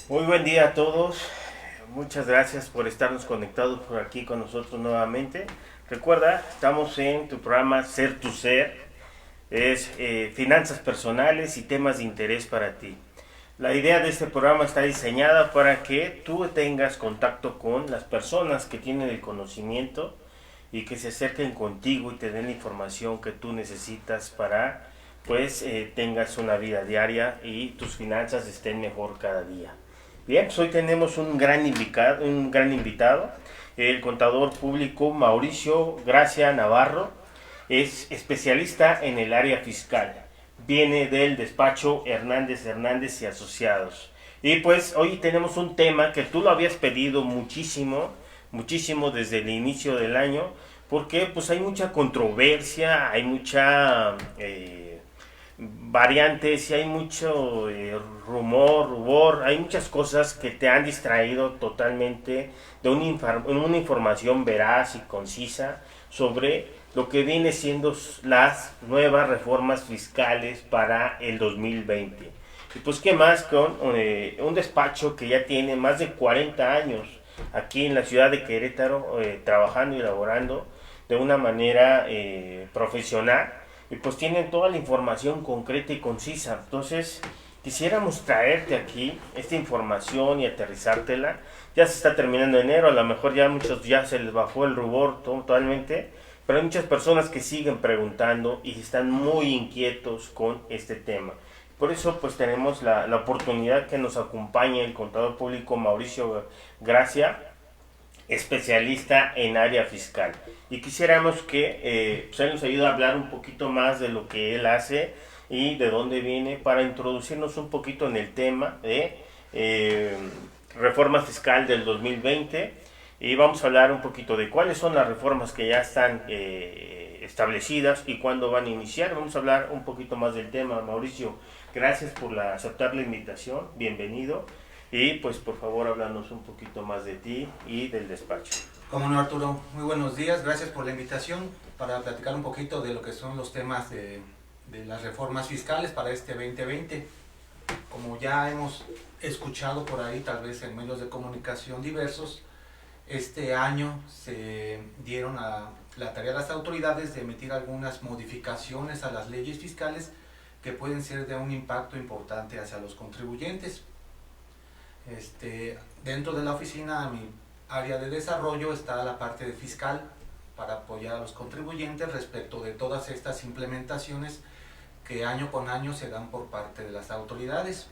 Muy buen día a todos. Muchas gracias por estarnos conectados por aquí con nosotros nuevamente. Recuerda, estamos en tu programa Ser tu Ser. Es finanzas personales y temas de interés para ti. La idea de este programa está diseñada para que tú tengas contacto con las personas que tienen el conocimiento y que se acerquen contigo y te den la información que tú necesitas para pues tengas una vida diaria y tus finanzas estén mejor cada día. Bien, pues hoy tenemos un gran invitado, el contador público Mauricio Gracia Navarro. Es especialista en el área fiscal. Viene del despacho Hernández Hernández y Asociados. Y pues hoy tenemos un tema que tú lo habías pedido muchísimo, muchísimo desde el inicio del año, porque pues hay mucha controversia, hay mucha variantes y hay mucho rubor, hay muchas cosas que te han distraído totalmente de una información veraz y concisa sobre lo que viene siendo las nuevas reformas fiscales para el 2020. Y pues qué más con un despacho que ya tiene más de 40 años aquí en la ciudad de Querétaro, trabajando y elaborando de una manera profesional, y pues tienen toda la información concreta y concisa. Entonces quisiéramos traerte aquí esta información y aterrizártela. Ya se está terminando enero, a lo mejor ya muchos ya se les bajó el rubor totalmente, pero hay muchas personas que siguen preguntando y están muy inquietos con este tema. Por eso pues tenemos la oportunidad que nos acompañe el contador público Mauricio Gracia, especialista en área fiscal. Y quisiéramos que pues él nos ayude a hablar un poquito más de lo que él hace y de dónde viene para introducirnos un poquito en el tema de reforma fiscal del 2020. Y vamos a hablar un poquito de cuáles son las reformas que ya están establecidas y cuándo van a iniciar. Vamos a hablar un poquito más del tema. Mauricio, gracias por aceptar la invitación, bienvenido. Y pues por favor háblanos un poquito más de ti y del despacho. Cómo no, Arturo, muy buenos días, gracias por la invitación para platicar un poquito de lo que son los temas de las reformas fiscales para este 2020. Como ya hemos escuchado por ahí, tal vez en medios de comunicación diversos, este año se dieron a la tarea de las autoridades de emitir algunas modificaciones a las leyes fiscales que pueden ser de un impacto importante hacia los contribuyentes. Dentro de la oficina, mi área de desarrollo, está la parte de fiscal para apoyar a los contribuyentes respecto de todas estas implementaciones que año con año se dan por parte de las autoridades.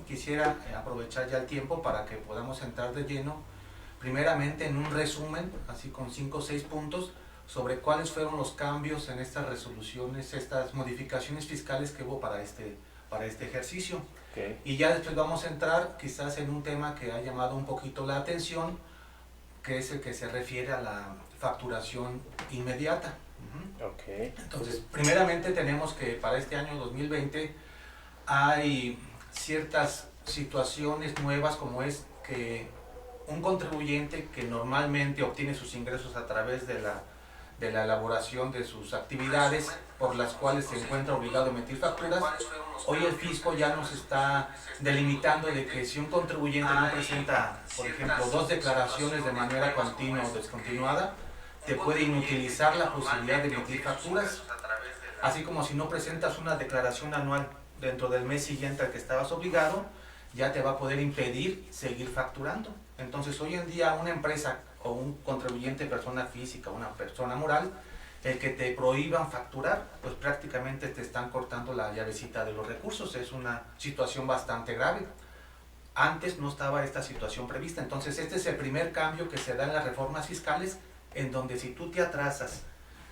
Quisiera aprovechar ya el tiempo para que podamos entrar de lleno, primeramente en un resumen, así con 5 o 6 puntos, sobre cuáles fueron los cambios en estas resoluciones, estas modificaciones fiscales que hubo para este ejercicio. Okay. Y ya después vamos a entrar quizás en un tema que ha llamado un poquito la atención, que es el que se refiere a la facturación inmediata. Okay. Entonces, primeramente tenemos que para este año 2020 hay ciertas situaciones nuevas, como es que un contribuyente que normalmente obtiene sus ingresos a través de la elaboración de sus actividades por las cuales se encuentra obligado a emitir facturas, hoy el fisco ya nos está delimitando de que si un contribuyente no presenta, por ejemplo, 2 declaraciones de manera continua o descontinuada, te puede inutilizar la posibilidad de emitir facturas, así como si no presentas una declaración anual dentro del mes siguiente al que estabas obligado, ya te va a poder impedir seguir facturando. Entonces hoy en día una empresa o un contribuyente, persona física o una persona moral, el que te prohíban facturar, pues prácticamente te están cortando la llavecita de los recursos. Es una situación bastante grave. Antes no estaba esta situación prevista. Entonces este es el primer cambio que se da en las reformas fiscales, en donde si tú te atrasas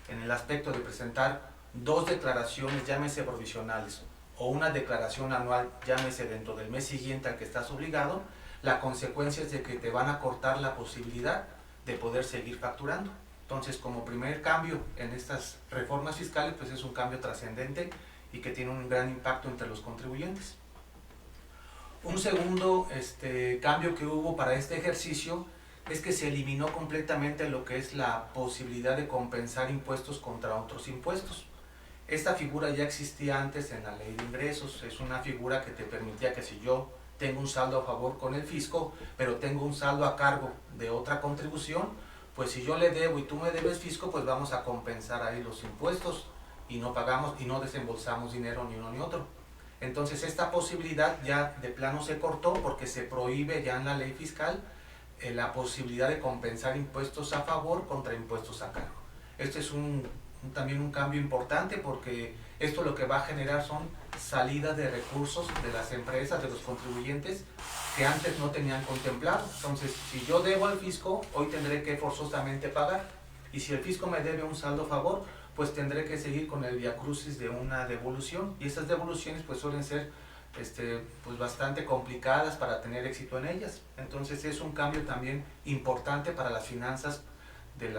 en el aspecto de presentar 2 declaraciones, llámese provisionales, o una declaración anual, llámese dentro del mes siguiente al que estás obligado, la consecuencia es de que te van a cortar la posibilidad de poder seguir facturando. Entonces, como primer cambio en estas reformas fiscales, pues es un cambio trascendente y que tiene un gran impacto entre los contribuyentes. Un segundo cambio que hubo para este ejercicio es que se eliminó completamente lo que es la posibilidad de compensar impuestos contra otros impuestos. Esta figura ya existía antes en la ley de ingresos. Es una figura que te permitía que si yo tengo un saldo a favor con el fisco, pero tengo un saldo a cargo de otra contribución, pues si yo le debo y tú me debes fisco, pues vamos a compensar ahí los impuestos y no pagamos y no desembolsamos dinero ni uno ni otro. Entonces esta posibilidad ya de plano se cortó porque se prohíbe ya en la ley fiscal la posibilidad de compensar impuestos a favor contra impuestos a cargo. Este es también un cambio importante porque esto lo que va a generar son salidas de recursos de las empresas, de los contribuyentes que antes no tenían contemplado. Entonces, si yo debo al fisco, hoy tendré que forzosamente pagar. Y si el fisco me debe un saldo a favor, pues tendré que seguir con el viacrucis de una devolución. Y esas devoluciones pues suelen ser pues bastante complicadas para tener éxito en ellas. Entonces es un cambio también importante para las finanzas de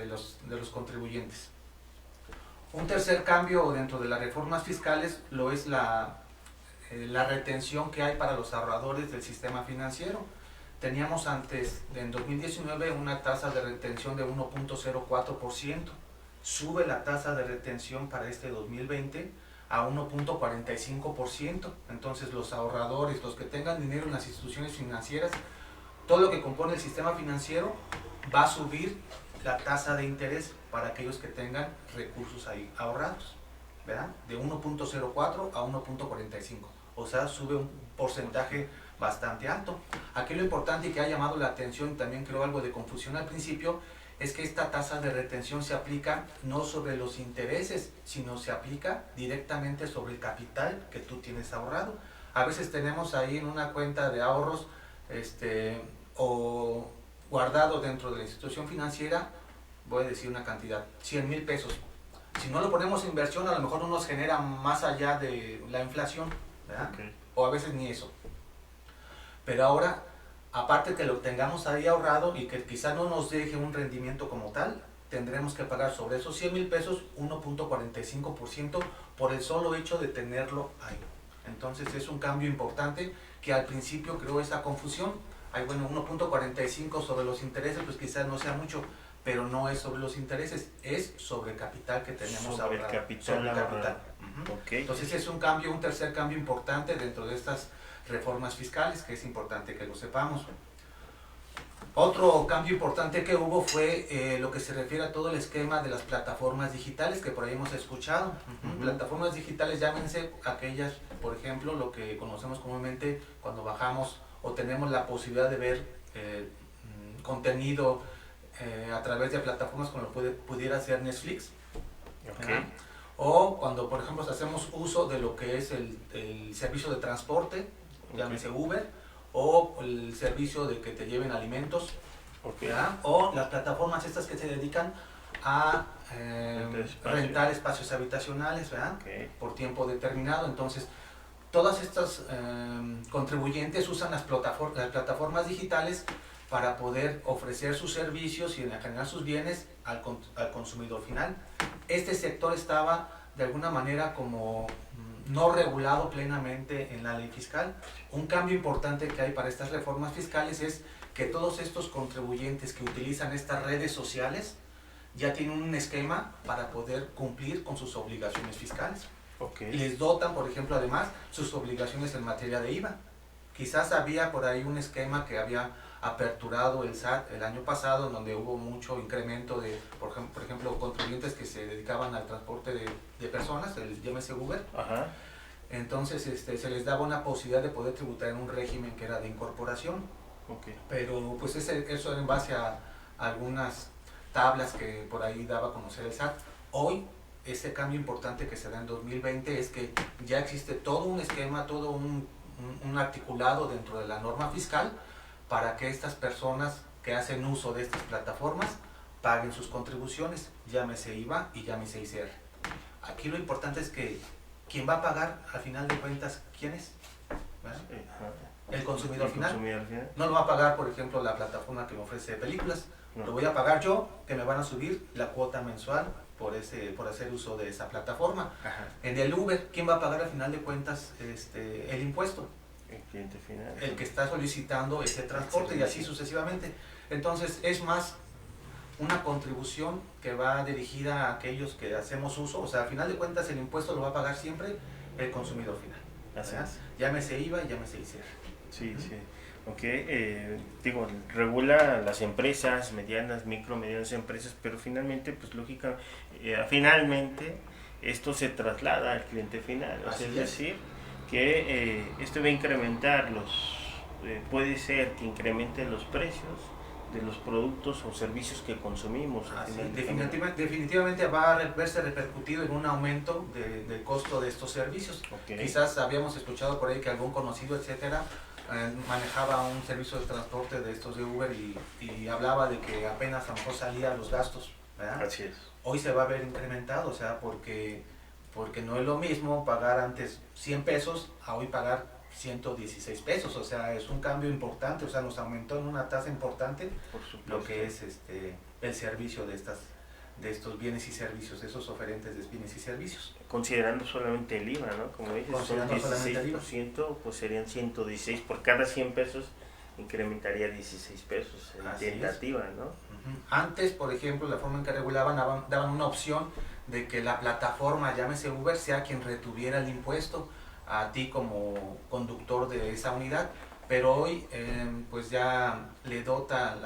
los contribuyentes. Un tercer cambio dentro de las reformas fiscales lo es la retención que hay para los ahorradores del sistema financiero. Teníamos antes, en 2019, una tasa de retención de 1.04%. Sube la tasa de retención para este 2020 a 1.45%. Entonces los ahorradores, los que tengan dinero en las instituciones financieras, todo lo que compone el sistema financiero va a subir la tasa de interés para aquellos que tengan recursos ahí ahorrados, ¿verdad? De 1.04 a 1.45, o sea, sube un porcentaje bastante alto. Aquí lo importante y que ha llamado la atención, también creo algo de confusión al principio, es que esta tasa de retención se aplica no sobre los intereses, sino se aplica directamente sobre el capital que tú tienes ahorrado. A veces tenemos ahí en una cuenta de ahorros o guardado dentro de la institución financiera, voy a decir una cantidad, 100,000 pesos. Si no lo ponemos en inversión, a lo mejor no nos genera más allá de la inflación, ¿verdad? Okay. O a veces ni eso. Pero ahora, aparte que lo tengamos ahí ahorrado y que quizá no nos deje un rendimiento como tal, tendremos que pagar sobre esos 100,000 pesos 1.45% por el solo hecho de tenerlo ahí. Entonces es un cambio importante que al principio creó esa confusión. Hay, bueno, 1.45 sobre los intereses, pues quizás no sea mucho, pero no es sobre los intereses, es sobre el capital que tenemos ahorrado. Sobre el capital. Okay. Entonces es un cambio, un tercer cambio importante dentro de estas reformas fiscales, que es importante que lo sepamos. Otro cambio importante que hubo fue lo que se refiere a todo el esquema de las plataformas digitales, que por ahí hemos escuchado. Plataformas digitales, llámense aquellas, por ejemplo, lo que conocemos comúnmente cuando bajamos o tenemos la posibilidad de ver contenido a través de plataformas como pudiera ser Netflix. Okay. O cuando, por ejemplo, hacemos uso de lo que es el servicio de transporte, llámese Uber, o el servicio de que te lleven alimentos, o las plataformas estas que se dedican a rentar espacios habitacionales, okay, por tiempo determinado. Entonces, todas estas contribuyentes usan las plataformas digitales para poder ofrecer sus servicios y generar sus bienes al consumidor final. Este sector estaba de alguna manera como no regulado plenamente en la ley fiscal. Un cambio importante que hay para estas reformas fiscales es que todos estos contribuyentes que utilizan estas redes sociales ya tienen un esquema para poder cumplir con sus obligaciones fiscales. Okay. Les dotan, por ejemplo, además, sus obligaciones en materia de IVA. Quizás había por ahí un esquema que había aperturado el SAT el año pasado, en donde hubo mucho incremento de, por ejemplo, contribuyentes que se dedicaban al transporte de personas, el llámese Uber. Ajá. Entonces se les daba una posibilidad de poder tributar en un régimen que era de incorporación. Okay. Pero pues eso era en base a algunas tablas que por ahí daba a conocer el SAT. Hoy, ese cambio importante que se da en 2020 es que ya existe todo un esquema, todo un articulado dentro de la norma fiscal para que estas personas que hacen uso de estas plataformas paguen sus contribuciones, llámese IVA y llámese ICR. Aquí lo importante es que quien va a pagar, al final de cuentas, ¿quién es? El consumidor final. No lo va a pagar, por ejemplo, la plataforma que me ofrece películas. No. Lo voy a pagar yo, que me van a subir la cuota mensual por hacer uso de esa plataforma. Ajá. En el Uber, ¿quién va a pagar al final de cuentas el impuesto? El cliente final. El que está solicitando ese transporte y así sucesivamente. Entonces es más una contribución que va dirigida a aquellos que hacemos uso, o sea, al final de cuentas el impuesto lo va a pagar siempre el consumidor final. Así es. Llámese IVA y llámese ICR. Sí, sí. Ok, digo, regula las empresas, medianas, medianas empresas, pero finalmente, pues lógica, finalmente esto se traslada al cliente final. O sea, es decir, que esto va a incrementar puede ser que incremente los precios de los productos o servicios que consumimos. Definitivamente va a verse repercutido en un aumento del costo de estos servicios. Okay. Quizás habíamos escuchado por ahí que algún conocido, etcétera, manejaba un servicio de transporte de estos de Uber y hablaba de que apenas a lo mejor salían los gastos, ¿verdad? Así es. Hoy se va a ver incrementado, o sea, porque no es lo mismo pagar antes 100 pesos a hoy pagar 116 pesos, o sea, es un cambio importante, o sea, nos aumentó en una tasa importante lo que es el servicio de estos bienes y servicios, de esos oferentes de bienes y servicios. Considerando solamente el IVA, ¿no? Como dices, son 16%, pues serían 116 por cada 100 pesos, incrementaría 16 pesos en tentativa, ¿no? Antes, por ejemplo, la forma en que regulaban, daban una opción de que la plataforma, llámese Uber, sea quien retuviera el impuesto a ti como conductor de esa unidad, pero hoy pues ya le dota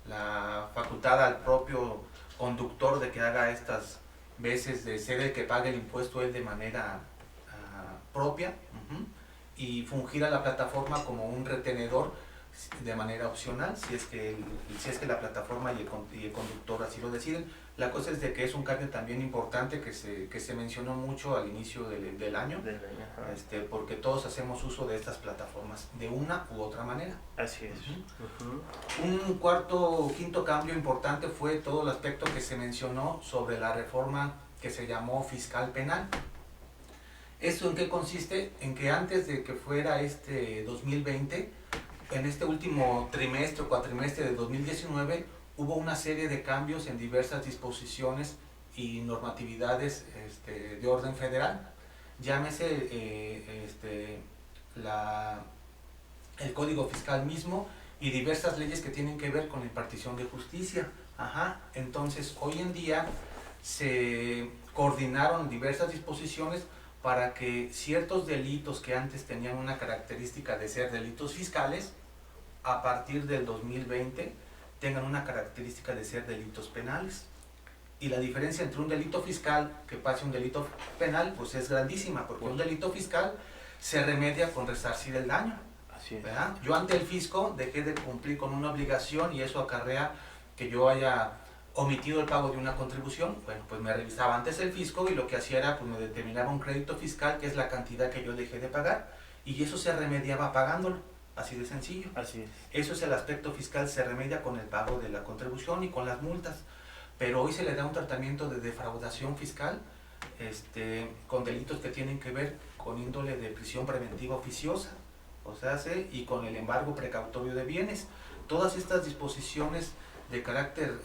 la facultad al propio conductor de que haga estas veces de ser el que pague el impuesto él de manera propia y fungir a la plataforma como un retenedor de manera opcional si es que la plataforma y el conductor así lo deciden. La cosa es de que es un cambio también importante que se mencionó mucho al inicio del año, porque todos hacemos uso de estas plataformas de una u otra manera. Así es. Un quinto cambio importante fue todo el aspecto que se mencionó sobre la reforma que se llamó fiscal penal. ¿Esto en qué consiste? En que antes de que fuera 2020, en este último trimestre o cuatrimestre de 2019, hubo una serie de cambios en diversas disposiciones y normatividades de orden federal. Llámese el Código Fiscal mismo y diversas leyes que tienen que ver con la impartición de justicia. Entonces, hoy en día se coordinaron diversas disposiciones para que ciertos delitos que antes tenían una característica de ser delitos fiscales, a partir del 2020 tengan una característica de ser delitos penales. Y la diferencia entre un delito fiscal que pase a un delito penal pues es grandísima, porque un delito fiscal se remedia con resarcir el daño. Así es. ¿Verdad? Yo ante el fisco dejé de cumplir con una obligación y eso acarrea que yo haya omitido el pago de una contribución. Bueno, pues me revisaba antes el fisco y lo que hacía era pues me determinaba un crédito fiscal, que es la cantidad que yo dejé de pagar, y eso se remediaba pagándolo. Así de sencillo. Así es. Eso es el aspecto fiscal, se remedia con el pago de la contribución y con las multas. Pero hoy se le da un tratamiento de defraudación fiscal con delitos que tienen que ver con índole de prisión preventiva oficiosa, y con el embargo precautorio de bienes. Todas estas disposiciones de carácter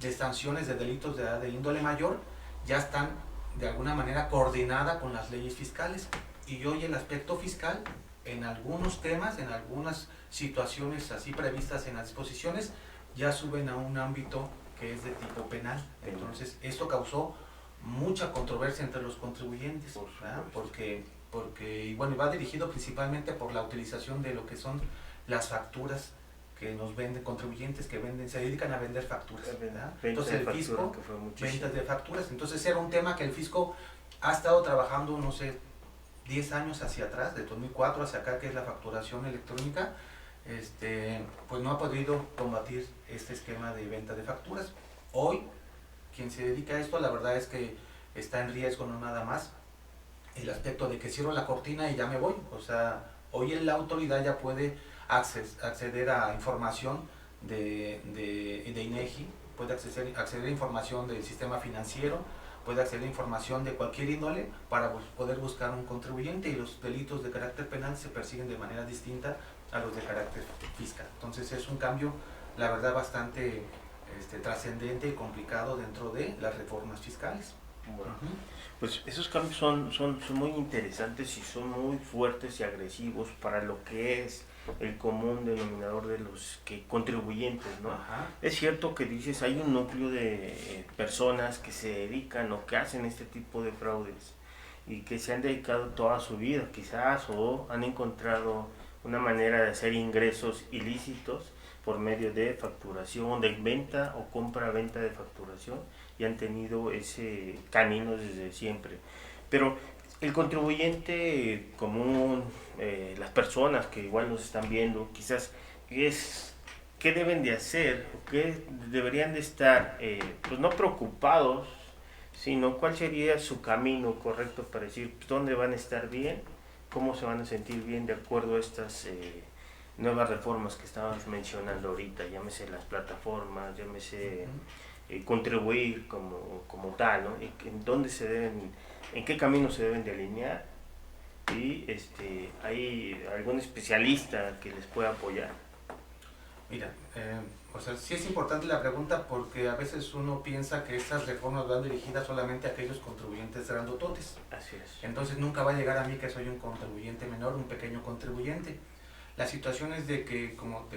de sanciones de delitos de índole mayor ya están de alguna manera coordinadas con las leyes fiscales. Y hoy el aspecto fiscal, en algunos temas, en algunas situaciones así previstas en las disposiciones, ya suben a un ámbito que es de tipo penal. Entonces, esto causó mucha controversia entre los contribuyentes, porque va dirigido principalmente por la utilización de lo que son las facturas que nos venden contribuyentes, se dedican a vender facturas, ¿verdad? Entonces el fisco, ventas de facturas. Entonces era un tema que el fisco ha estado trabajando, no sé, 10 años hacia atrás, de 2004 hacia acá, que es la facturación electrónica, pues no ha podido combatir este esquema de venta de facturas. Hoy, quien se dedica a esto, la verdad es que está en riesgo no nada más el aspecto de que cierro la cortina y ya me voy. O sea, hoy la autoridad ya puede acceder a información de INEGI, puede acceder a información del sistema financiero, puede acceder a información de cualquier índole para poder buscar un contribuyente, y los delitos de carácter penal se persiguen de manera distinta a los de carácter fiscal. Entonces es un cambio, la verdad, bastante trascendente y complicado dentro de las reformas fiscales. Bueno, pues esos cambios son muy interesantes y son muy fuertes y agresivos para lo que es el común denominador de los contribuyentes, ¿no? Es cierto que dices, hay un núcleo de personas que se dedican o que hacen este tipo de fraudes y que se han dedicado toda su vida quizás o han encontrado una manera de hacer ingresos ilícitos por medio de facturación, de venta o compra-venta de facturación y han tenido ese camino desde siempre. Pero el contribuyente común, las personas que igual nos están viendo, quizás es qué deben de hacer, qué deberían de estar, pues no preocupados, sino cuál sería su camino correcto para decir pues, dónde van a estar bien, cómo se van a sentir bien de acuerdo a estas nuevas reformas que estábamos mencionando ahorita, llámese las plataformas, llámese contribuir como tal, ¿no? Y en dónde se deben, en qué camino se deben de alinear y hay algún especialista que les pueda apoyar. Mira, o sea, sí es importante la pregunta porque a veces uno piensa que estas reformas van dirigidas solamente a aquellos contribuyentes grandototes. Así es. Entonces nunca va a llegar a mí que soy un contribuyente menor, un pequeño contribuyente. La situación es de que, como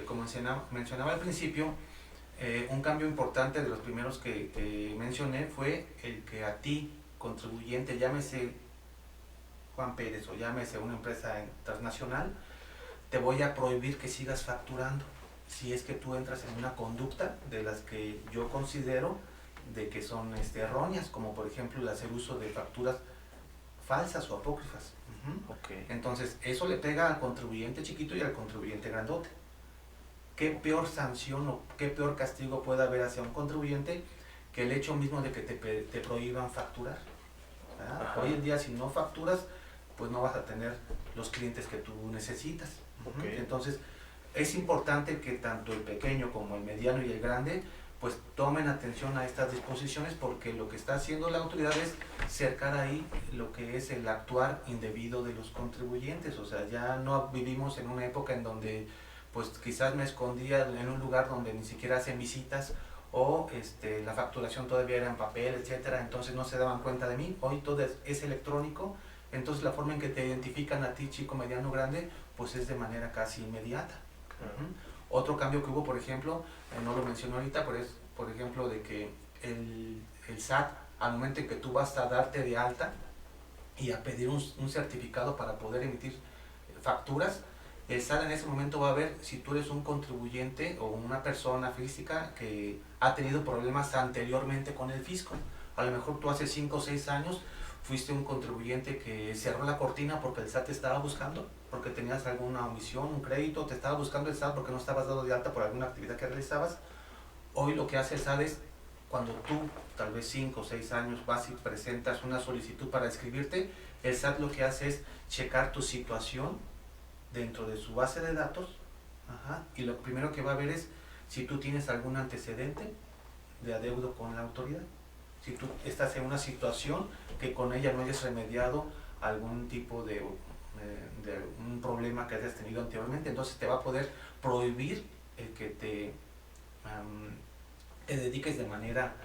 mencionaba al principio, un cambio importante de los primeros que mencioné fue el que a ti, contribuyente, llámese Juan Pérez o llámese una empresa transnacional, te voy a prohibir que sigas facturando si es que tú entras en una conducta de las que yo considero de que son erróneas, como por ejemplo el hacer uso de facturas falsas o apócrifas. Okay. Entonces, eso le pega al contribuyente chiquito y al contribuyente grandote. ¿Qué peor sanción o qué peor castigo puede haber hacia un contribuyente que el hecho mismo de que te prohíban facturar? Hoy en día, si no facturas, pues no vas a tener los clientes que tú necesitas. Okay. Entonces, es importante que tanto el pequeño como el mediano y el grande pues tomen atención a estas disposiciones porque lo que está haciendo la autoridad es cercar ahí lo que es el actuar indebido de los contribuyentes. O sea, ya no vivimos en una época en donde pues quizás me escondía en un lugar donde ni siquiera hacen visitas o la facturación todavía era en papel, etcétera, entonces no se daban cuenta de mí. Hoy todo es electrónico, entonces la forma en que te identifican a ti, chico, mediano, grande, pues es de manera casi inmediata. Otro cambio que hubo, por ejemplo, no lo menciono ahorita, pero es, por ejemplo, de que el SAT, al momento en que tú vas a darte de alta y a pedir un certificado para poder emitir facturas, el SAT en ese momento va a ver si tú eres un contribuyente o una persona física que ha tenido problemas anteriormente con el fisco. A lo mejor tú hace 5 o 6 años fuiste un contribuyente que cerró la cortina porque el SAT te estaba buscando, porque tenías alguna omisión, un crédito, te estaba buscando el SAT porque no estabas dado de alta por alguna actividad que realizabas. Hoy lo que hace el SAT es, cuando tú, tal vez 5 o 6 años, vas y presentas una solicitud para inscribirte, el SAT lo que hace es checar tu situación dentro de su base de datos, y lo primero que va a ver es si tú tienes algún antecedente de adeudo con la autoridad. Si tú estás en una situación que con ella no hayas remediado algún tipo de un problema que hayas tenido anteriormente, entonces te va a poder prohibir el que te dediques de manera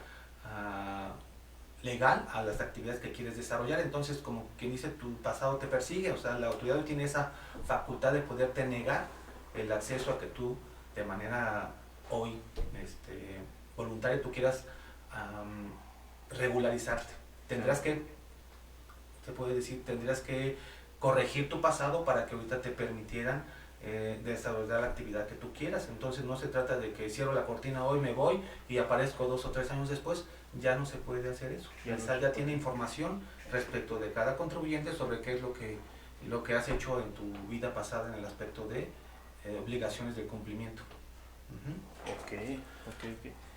legal a las actividades que quieres desarrollar. Entonces, como quien dice, tu pasado te persigue, o sea, la autoridad tiene esa facultad de poderte negar el acceso a que tú de manera hoy voluntaria tú quieras regularizarte. Tendrás que, se puede decir, tendrás que corregir tu pasado para que ahorita te permitieran desarrollar la actividad que tú quieras. Entonces no se trata de que cierro la cortina hoy, me voy y aparezco 2 o 3 años después. Ya no se puede hacer eso. El SAT ya tiene información respecto de cada contribuyente sobre qué es lo que has hecho en tu vida pasada en el aspecto de obligaciones de cumplimiento. Okay.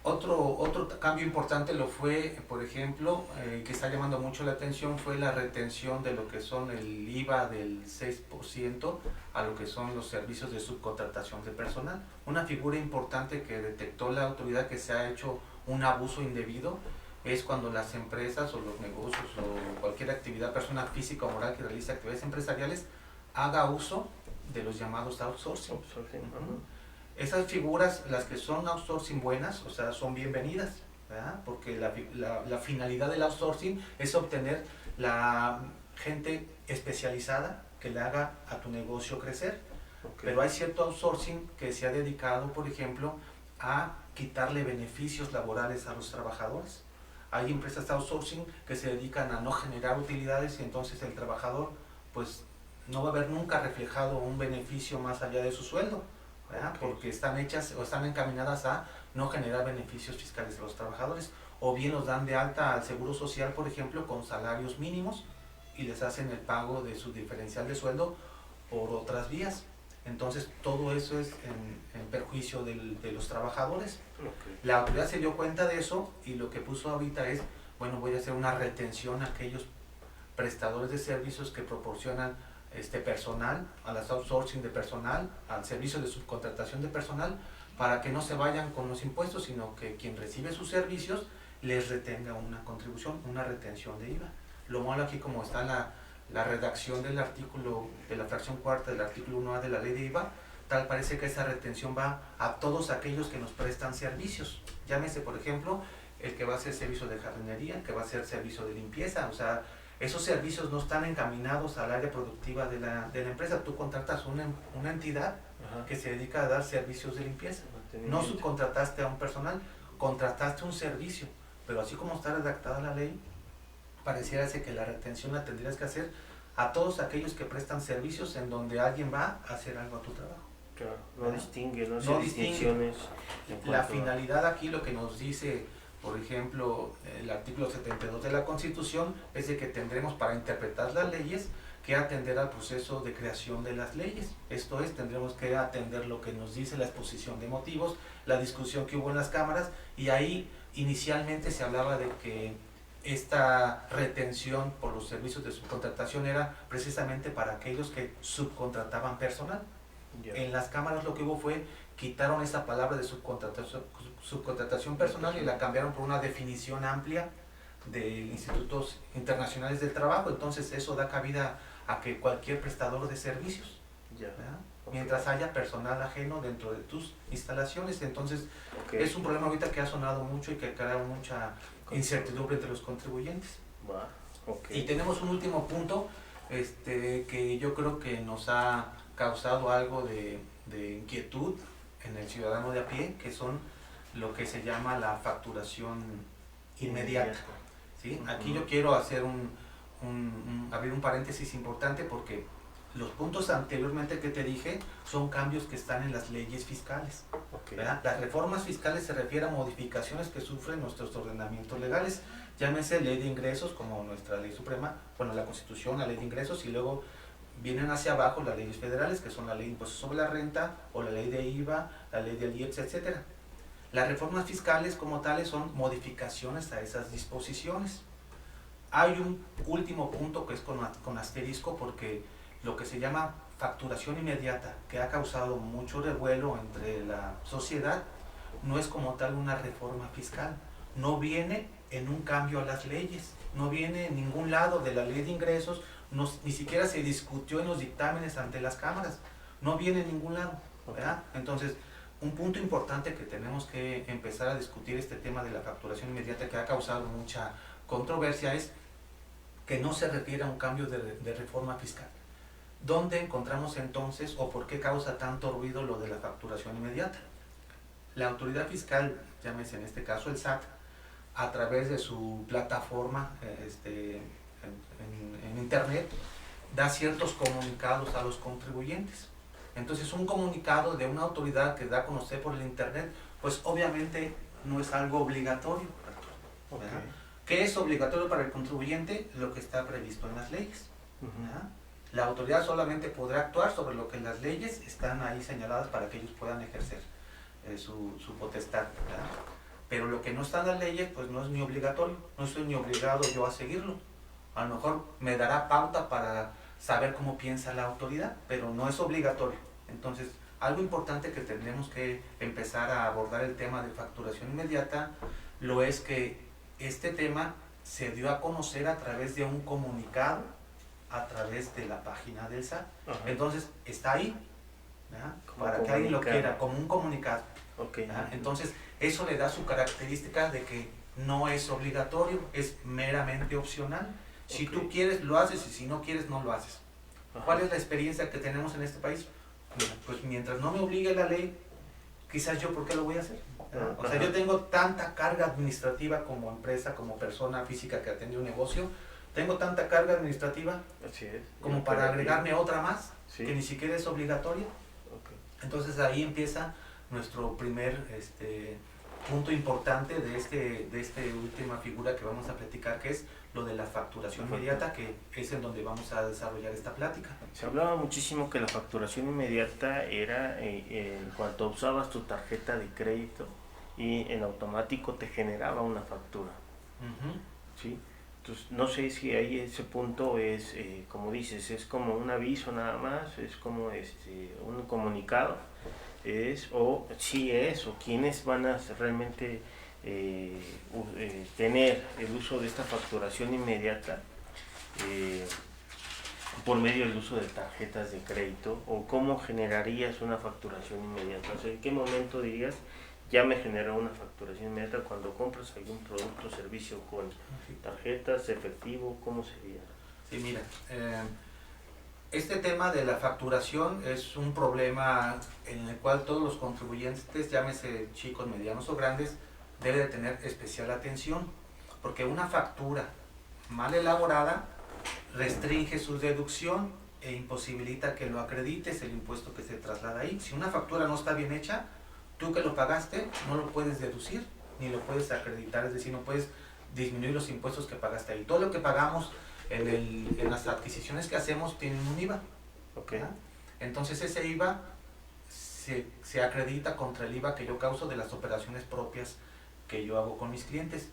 Otro cambio importante lo fue, por ejemplo, que está llamando mucho la atención, fue la retención de lo que son el IVA del 6% a lo que son los servicios de subcontratación de personal. Una figura importante que detectó la autoridad que se ha hecho un abuso indebido es cuando las empresas o los negocios o cualquier actividad, persona física o moral que realice actividades empresariales, haga uso de los llamados outsourcing. Esas figuras, las que son outsourcing buenas, o sea, son bienvenidas, ¿verdad? Porque la finalidad del outsourcing es obtener la gente especializada que le haga a tu negocio crecer. Pero hay cierto outsourcing que se ha dedicado, por ejemplo, a quitarle beneficios laborales a los trabajadores. Hay empresas de outsourcing que se dedican a no generar utilidades y entonces el trabajador pues no va a ver nunca reflejado un beneficio más allá de su sueldo, ¿verdad? Porque están hechas o están encaminadas a no generar beneficios fiscales a los trabajadores, o bien los dan de alta al Seguro Social, por ejemplo, con salarios mínimos y les hacen el pago de su diferencial de sueldo por otras vías. Entonces todo eso es en perjuicio de los trabajadores. Okay. La autoridad se dio cuenta de eso y lo que puso ahorita es, bueno, voy a hacer una retención a aquellos prestadores de servicios que proporcionan personal, a las outsourcing de personal, al servicio de subcontratación de personal, para que no se vayan con los impuestos, sino que quien recibe sus servicios les retenga una contribución, una retención de IVA. Lo malo aquí, como está la redacción del artículo, de la fracción cuarta del artículo 1A de la ley de IVA, tal parece que esa retención va a todos aquellos que nos prestan servicios. Llámese, por ejemplo, el que va a hacer servicio de jardinería, el que va a hacer servicio de limpieza, o sea, esos servicios no están encaminados al área productiva de la empresa. Tú contratas una entidad que se dedica a dar servicios de limpieza. No subcontrataste a un personal, contrataste un servicio. Pero así como está redactada la ley, pareciera que la retención la tendrías que hacer a todos aquellos que prestan servicios en donde alguien va a hacer algo a tu trabajo. Claro, no distingue, no No hace distinciones. La finalidad aquí, lo que nos dice, por ejemplo, el artículo 72 de la Constitución, es de que tendremos para interpretar las leyes que atender al proceso de creación de las leyes. Esto es, tendremos que atender lo que nos dice la exposición de motivos, la discusión que hubo en las cámaras, y ahí inicialmente se hablaba de que esta retención por los servicios de subcontratación era precisamente para aquellos que subcontrataban personal. En las cámaras lo que hubo fue, quitaron esa palabra de subcontratación personal y la cambiaron por una definición amplia de institutos internacionales del trabajo. Entonces eso da cabida a que cualquier prestador de servicios, mientras haya personal ajeno dentro de tus instalaciones. Entonces es un problema ahorita que ha sonado mucho y que crea mucha incertidumbre entre los contribuyentes. Y tenemos un último punto que yo creo que nos ha causado algo de inquietud en el ciudadano de a pie, que son lo que se llama la facturación inmediata. ¿Sí? Aquí yo quiero hacer abrir un paréntesis importante, porque los puntos anteriormente que te dije son cambios que están en las leyes fiscales. Las reformas fiscales se refieren a modificaciones que sufren nuestros ordenamientos legales, llámese ley de ingresos como nuestra ley suprema, bueno, la Constitución, la ley de ingresos, y luego vienen hacia abajo las leyes federales, que son la ley de impuestos sobre la renta, o la ley de IVA, la ley del IEPS, etc. Las reformas fiscales como tales son modificaciones a esas disposiciones. Hay un último punto que es con asterisco, porque lo que se llama facturación inmediata, que ha causado mucho revuelo entre la sociedad, no es como tal una reforma fiscal. No viene en un cambio a las leyes, no viene en ningún lado de la ley de ingresos, ni siquiera se discutió en los dictámenes ante las cámaras, no viene en ningún lado, ¿verdad? Entonces, un punto importante que tenemos que empezar a discutir este tema de la facturación inmediata, que ha causado mucha controversia, es que no se refiere a un cambio de reforma fiscal. ¿Dónde encontramos entonces, o por qué causa tanto ruido lo de la facturación inmediata? La autoridad fiscal, llámese en este caso el SAT, a través de su plataforma en internet, da ciertos comunicados a los contribuyentes. Entonces, un comunicado de una autoridad que da a conocer por el internet, pues obviamente no es algo obligatorio. ¿Qué es obligatorio para el contribuyente? Lo que está previsto en las leyes. La autoridad solamente podrá actuar sobre lo que las leyes están ahí señaladas para que ellos puedan ejercer su potestad, ¿verdad? Pero lo que no está en las leyes, pues no es ni obligatorio, no estoy ni obligado yo a seguirlo. A lo mejor me dará pauta para saber cómo piensa la autoridad, pero no es obligatorio. Entonces, algo importante que tendremos que empezar a abordar el tema de facturación inmediata, lo es que este tema se dio a conocer a través de un comunicado, a través de la página del SAT. Entonces, está ahí, ¿verdad? Para que alguien lo quiera, como un comunicado. Entonces, eso le da su característica de que no es obligatorio, es meramente opcional. Si tú quieres, lo haces, y si no quieres, no lo haces. ¿Cuál es la experiencia que tenemos en este país? Pues mientras no me obligue la ley, quizás yo, ¿por qué lo voy a hacer? ¿verdad? O sea, yo tengo tanta carga administrativa como empresa, como persona física que atiende un negocio, tengo tanta carga administrativa Así es. como para agregarme otra más, Sí. que ni siquiera es obligatoria. Okay. Entonces ahí empieza nuestro primer punto importante de esta última figura que vamos a platicar, que es lo de la facturación inmediata, que es en donde vamos a desarrollar esta plática. Se hablaba muchísimo que la facturación inmediata era cuando usabas tu tarjeta de crédito y en automático te generaba una factura. ¿Sí? Entonces, no sé si ahí ese punto es, como dices, es como un aviso nada más, es como un comunicado, o si es, o quiénes van a realmente tener el uso de esta facturación inmediata por medio del uso de tarjetas de crédito, o cómo generarías una facturación inmediata. O sea, ¿en qué momento dirías ya me generó una facturación inmediata cuando compras algún producto o servicio con tarjetas, efectivo? ¿Cómo sería? Sí, mira, este tema de la facturación es un problema en el cual todos los contribuyentes, llámese chicos, medianos o grandes, deben de tener especial atención, porque una factura mal elaborada restringe su deducción e imposibilita que lo acredites el impuesto que se traslada ahí. Si una factura no está bien hecha, tú que lo pagaste no lo puedes deducir ni lo puedes acreditar, es decir, no puedes disminuir los impuestos que pagaste ahí. Todo lo que pagamos en las adquisiciones que hacemos tienen un IVA. Okay. Entonces ese IVA se acredita contra el IVA que yo causo de las operaciones propias que yo hago con mis clientes.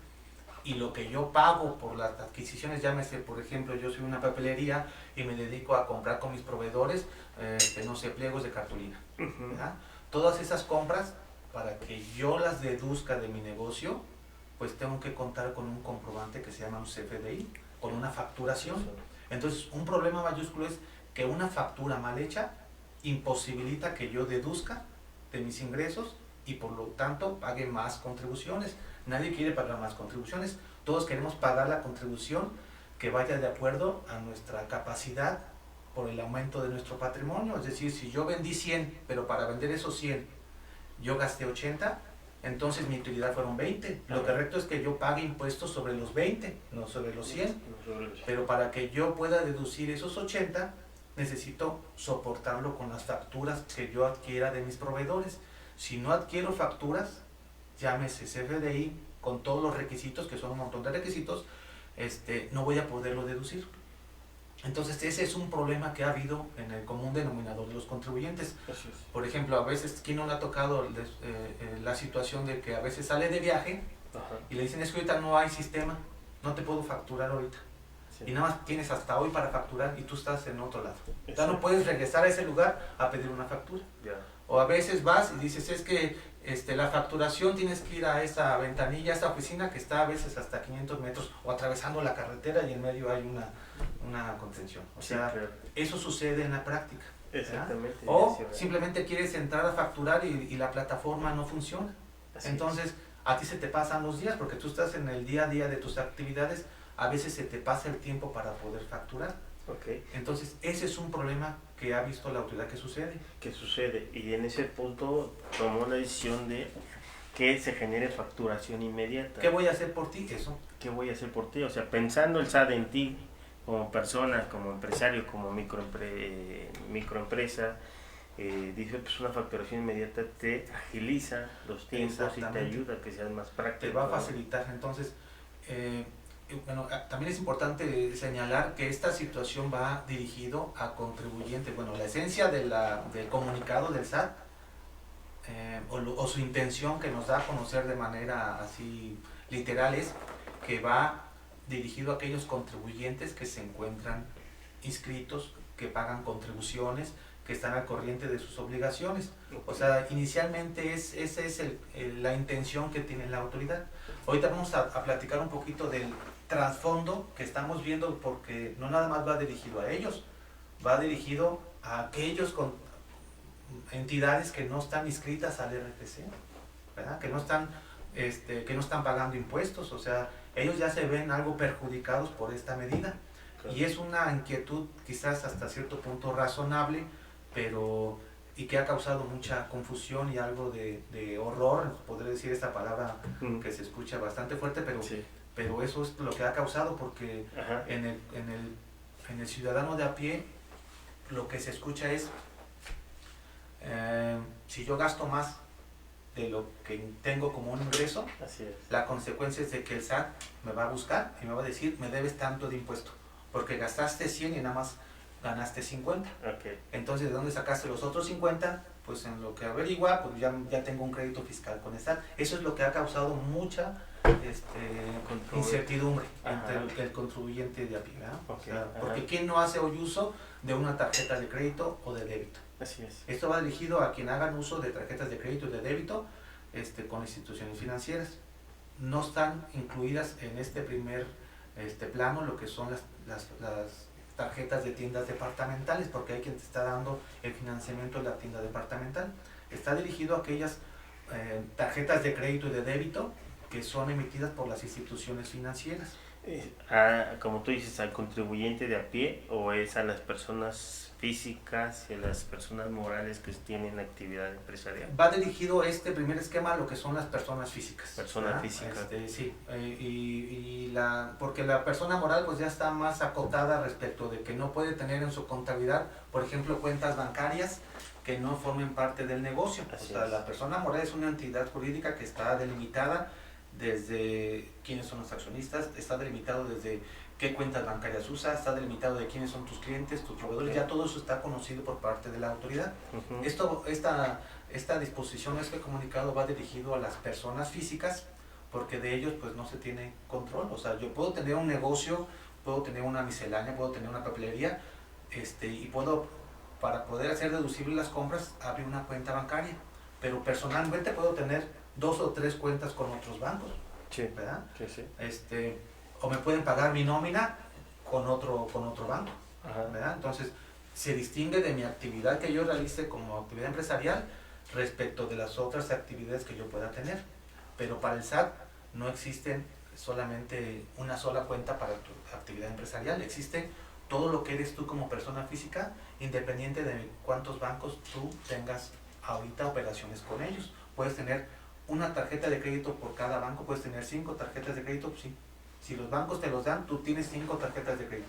Y lo que yo pago por las adquisiciones, llámese, por ejemplo, yo soy una papelería y me dedico a comprar con mis proveedores, no sé, pliegos de cartulina. ¿Verdad? Todas esas compras, para que yo las deduzca de mi negocio, pues tengo que contar con un comprobante que se llama un CFDI, con una facturación. Entonces, un problema mayúsculo es que una factura mal hecha imposibilita que yo deduzca de mis ingresos y por lo tanto pague más contribuciones. Nadie quiere pagar más contribuciones, todos queremos pagar la contribución que vaya de acuerdo a nuestra capacidad por el aumento de nuestro patrimonio. Es decir, si yo vendí 100, pero para vender esos 100 yo gasté 80, entonces mi utilidad fueron 20. Lo correcto es que yo pague impuestos sobre los 20, no sobre los 100. Pero para que yo pueda deducir esos 80, necesito soportarlo con las facturas que yo adquiera de mis proveedores. Si no adquiero facturas, llámese CFDI, con todos los requisitos, que son un montón de requisitos, no voy a poderlo deducir. Entonces ese es un problema que ha habido en el común denominador de los contribuyentes. Por ejemplo, a veces, ¿quién no le ha tocado la situación de que a veces sale de viaje y le dicen, es que ahorita no hay sistema, no te puedo facturar ahorita? Sí. Y nada más tienes hasta hoy para facturar y tú estás en otro lado. Ya no puedes regresar a ese lugar a pedir una factura. O a veces vas y dices, es que la facturación tienes que ir a esa ventanilla, a esa oficina que está a veces hasta 500 metros, o atravesando la carretera y en medio hay una contención. O sea, claro, eso sucede en la práctica. Exactamente. O simplemente quieres entrar a facturar y la plataforma no funciona. Así entonces, es. A ti se te pasan los días porque tú estás en el día a día de tus actividades, a veces se te pasa el tiempo para poder facturar. Okay. Entonces, ese es un problema que ha visto la autoridad que sucede. Que sucede, y en ese punto tomó la decisión de que se genere facturación inmediata. ¿Qué voy a hacer por ti? Eso. ¿Qué voy a hacer por ti? O sea, pensando el SAT en ti, como persona, como empresario, como microempresa, dice, pues una facturación inmediata te agiliza los tiempos y te ayuda a que seas más práctico. Te va a facilitar. Entonces, bueno, también es importante señalar que esta situación va dirigido a contribuyentes. Bueno, la esencia del comunicado del SAT o su intención que nos da a conocer de manera así literal es que va dirigido a aquellos contribuyentes que se encuentran inscritos, que pagan contribuciones, que están al corriente de sus obligaciones. O sea, inicialmente esa es la intención que tiene la autoridad. Ahorita vamos a platicar un poquito del trasfondo que estamos viendo, porque no nada más va dirigido a ellos, va dirigido a aquellos con entidades que no están inscritas al RFC, ¿verdad? Que no están pagando impuestos. O sea, ellos ya se ven algo perjudicados por esta medida. Claro. Y es una inquietud quizás hasta cierto punto razonable, pero y que ha causado mucha confusión y algo de horror, podré decir esta palabra que se escucha bastante fuerte, pero eso es lo que ha causado, porque en el ciudadano de a pie lo que se escucha es, si yo gasto más de lo que tengo como un ingreso, la consecuencia es de que el SAT me va a buscar y me va a decir, me debes tanto de impuesto, porque gastaste 100 y nada más ganaste 50. Entonces, ¿de dónde sacaste los otros 50? Pues en lo que averigua, pues ya tengo un crédito fiscal con el SAT. Eso es lo que ha causado mucha incertidumbre entre el contribuyente de a pie, ¿verdad? O sea, porque ¿quién no hace hoy uso de una tarjeta de crédito o de débito? Así es. Esto va dirigido a quien hagan uso de tarjetas de crédito y de débito con instituciones financieras. No están incluidas en este primer plano lo que son las tarjetas de tiendas departamentales, porque hay quien te está dando el financiamiento de la tienda departamental. Está dirigido a aquellas tarjetas de crédito y de débito que son emitidas por las instituciones financieras. Como tú dices, al contribuyente de a pie, o es a las personas físicas y a las personas morales que tienen actividad empresarial. Va dirigido este primer esquema a lo que son las personas físicas. Personas físicas. Sí, porque la persona moral pues ya está más acotada respecto de que no puede tener en su contabilidad, por ejemplo, cuentas bancarias que no formen parte del negocio. La persona moral es una entidad jurídica que está delimitada desde quiénes son los accionistas, está delimitado desde qué cuentas bancarias usa, está delimitado de quiénes son tus clientes, tus proveedores, ya todo eso está conocido por parte de la autoridad. Esta disposición, este comunicado va dirigido a las personas físicas, porque de ellos pues no se tiene control. O sea, yo puedo tener un negocio, puedo tener una miscelánea, puedo tener una papelería, y puedo, para poder hacer deducibles las compras, abrir una cuenta bancaria, pero personalmente puedo tener 2 o 3 cuentas con otros bancos, ¿verdad? Sí. O me pueden pagar mi nómina con otro banco, ¿verdad? Entonces, se distingue de mi actividad que yo realice como actividad empresarial respecto de las otras actividades que yo pueda tener. Pero para el SAT no existe solamente una sola cuenta para tu actividad empresarial, existe todo lo que eres tú como persona física, independiente de cuántos bancos tú tengas ahorita operaciones con ellos. Puedes tener una tarjeta de crédito por cada banco, puedes tener 5 tarjetas de crédito, pues sí. Si los bancos te los dan, tú tienes 5 tarjetas de crédito.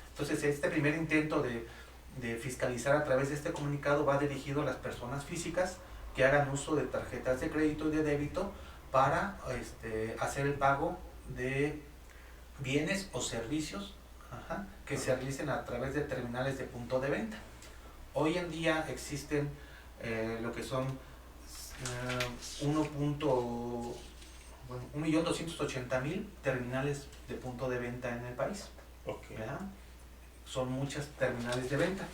Entonces, este primer intento de fiscalizar a través de este comunicado va dirigido a las personas físicas que hagan uso de tarjetas de crédito y de débito para hacer el pago de bienes o servicios que se realicen a través de terminales de punto de venta. Hoy en día existen lo que son 1.280.000 terminales de punto de venta en el país. Son muchas terminales de venta.